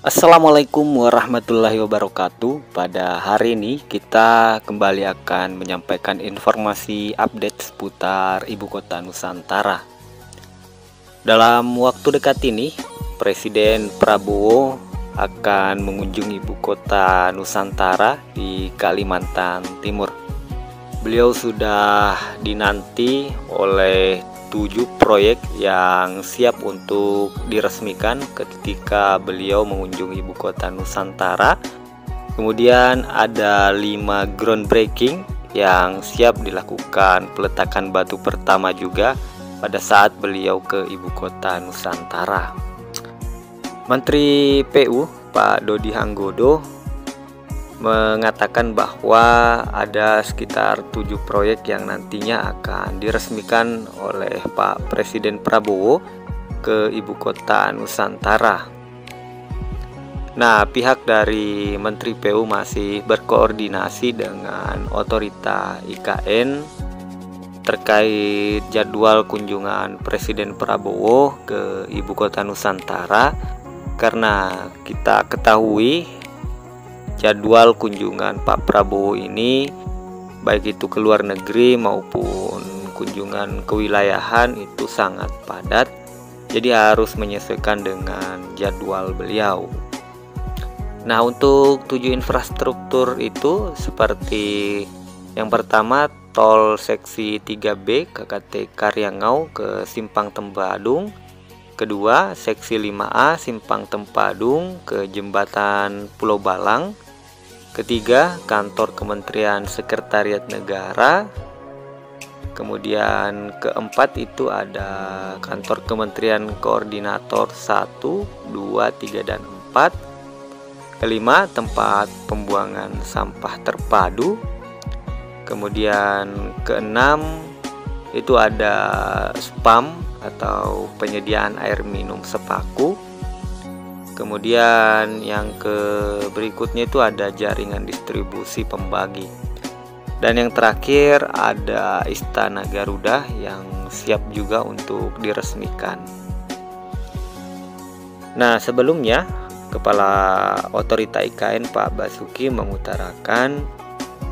Assalamualaikum warahmatullahi wabarakatuh. Pada hari ini kita kembali akan menyampaikan informasi update seputar Ibu Kota Nusantara. Dalam waktu dekat ini, Presiden Prabowo akan mengunjungi Ibu Kota Nusantara di Kalimantan Timur. Beliau sudah dinanti oleh 7 proyek yang siap untuk diresmikan ketika beliau mengunjungi Ibu Kota Nusantara. Kemudian ada 5 groundbreaking yang siap dilakukan peletakan batu pertama juga pada saat beliau ke Ibu Kota Nusantara. Menteri PU Pak Dodi Hanggodo mengatakan bahwa ada sekitar 7 proyek yang nantinya akan diresmikan oleh Pak Presiden Prabowo ke Ibu Kota Nusantara. Nah, pihak dari Menteri PU masih berkoordinasi dengan otorita IKN terkait jadwal kunjungan Presiden Prabowo ke Ibu Kota Nusantara, karena kita ketahui jadwal kunjungan Pak Prabowo ini baik itu ke luar negeri maupun kunjungan kewilayahan itu sangat padat, jadi harus menyesuaikan dengan jadwal beliau. Nah, untuk 7 infrastruktur itu seperti yang pertama, tol seksi 3B KKT Karyangau ke Simpang Tempadung. Kedua, seksi 5A Simpang Tempadung ke Jembatan Pulau Balang. Ketiga, kantor Kementerian Sekretariat Negara. Kemudian keempat itu ada kantor Kementerian Koordinator 1, 2, 3, dan 4. Kelima, tempat pembuangan sampah terpadu. Kemudian keenam, itu ada SPAM atau penyediaan air minum sepaku. Kemudian yang berikutnya itu ada jaringan distribusi pembagi. Dan yang terakhir ada Istana Garuda yang siap juga untuk diresmikan. Nah, sebelumnya Kepala Otorita IKN Pak Basuki mengutarakan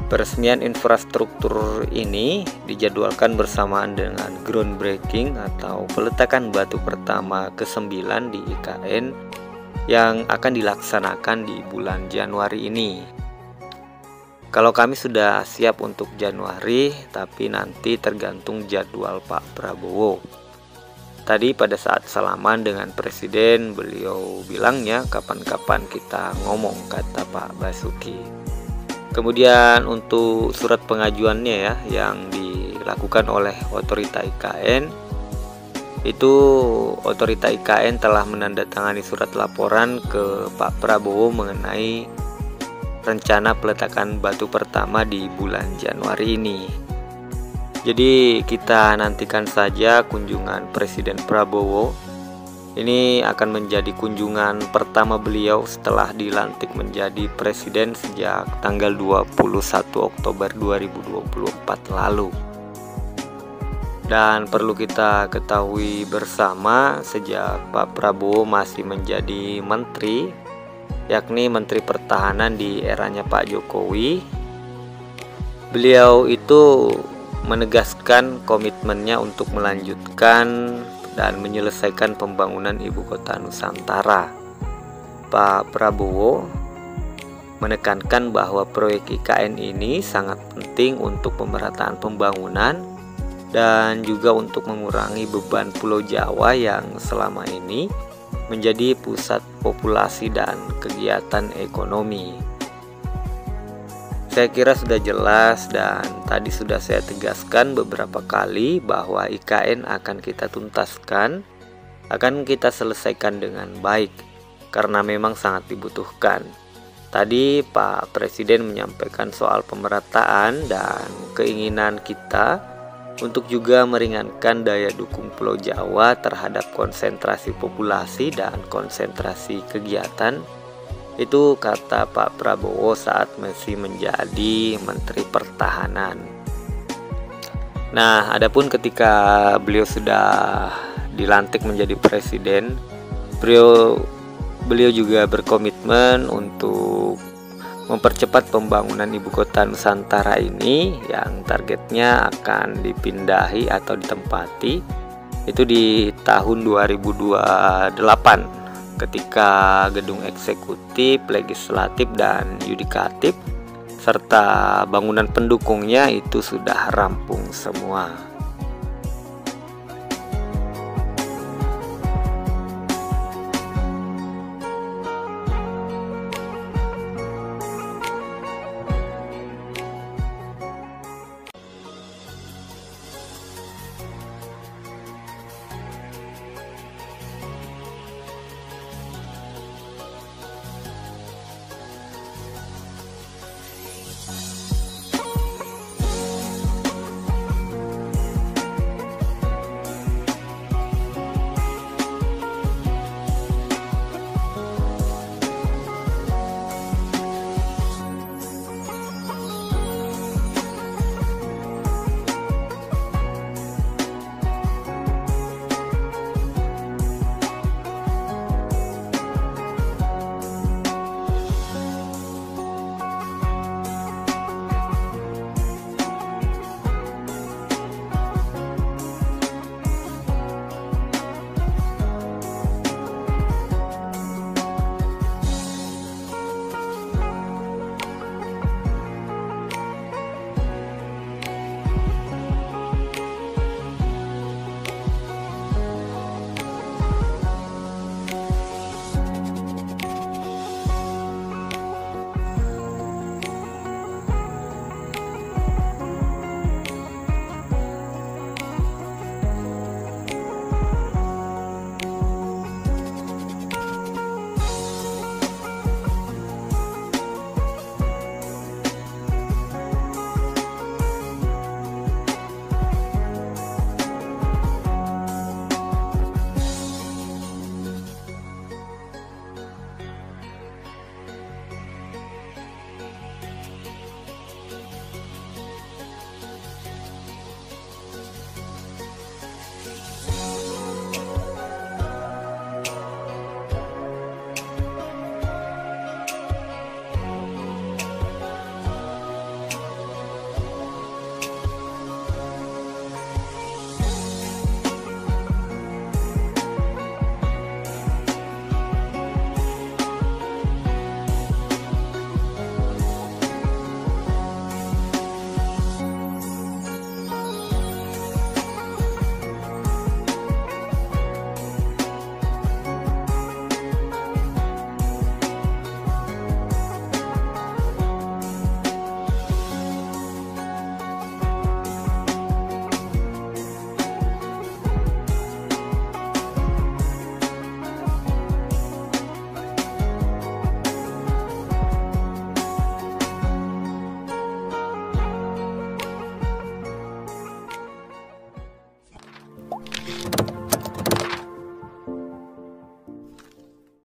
peresmian infrastruktur ini dijadwalkan bersamaan dengan groundbreaking atau peletakan batu pertama ke-9 di IKN yang akan dilaksanakan di bulan Januari ini. Kalau kami sudah siap untuk Januari, tapi nanti tergantung jadwal Pak Prabowo. Tadi pada saat salaman dengan Presiden, beliau bilangnya kapan-kapan kita ngomong, kata Pak Basuki. Kemudian untuk surat pengajuannya ya yang dilakukan oleh Otorita IKN, itu Otorita IKN telah menandatangani surat laporan ke Pak Prabowo mengenai rencana peletakan batu pertama di bulan Januari ini. Jadi kita nantikan saja kunjungan Presiden Prabowo. Ini akan menjadi kunjungan pertama beliau setelah dilantik menjadi presiden sejak tanggal 21 Oktober 2024 lalu. Dan perlu kita ketahui bersama, sejak Pak Prabowo masih menjadi menteri, yakni Menteri Pertahanan di eranya Pak Jokowi, beliau itu menegaskan komitmennya untuk melanjutkan dan menyelesaikan pembangunan Ibu Kota Nusantara. Pak Prabowo menekankan bahwa proyek IKN ini sangat penting untuk pemerataan pembangunan dan juga untuk mengurangi beban Pulau Jawa yang selama ini menjadi pusat populasi dan kegiatan ekonomi. Saya kira sudah jelas dan tadi sudah saya tegaskan beberapa kali bahwa IKN akan kita tuntaskan, akan kita selesaikan dengan baik karena memang sangat dibutuhkan. Tadi Pak Presiden menyampaikan soal pemerataan dan keinginan kita untuk juga meringankan daya dukung Pulau Jawa terhadap konsentrasi populasi dan konsentrasi kegiatan. Itu kata Pak Prabowo saat masih menjadi Menteri Pertahanan. Nah, adapun ketika beliau sudah dilantik menjadi presiden, beliau Beliau juga berkomitmen untuk mempercepat pembangunan ibu kota Nusantara ini yang targetnya akan dipindahi atau ditempati itu di tahun 2028 ketika gedung eksekutif, legislatif, dan yudikatif serta bangunan pendukungnya itu sudah rampung semua.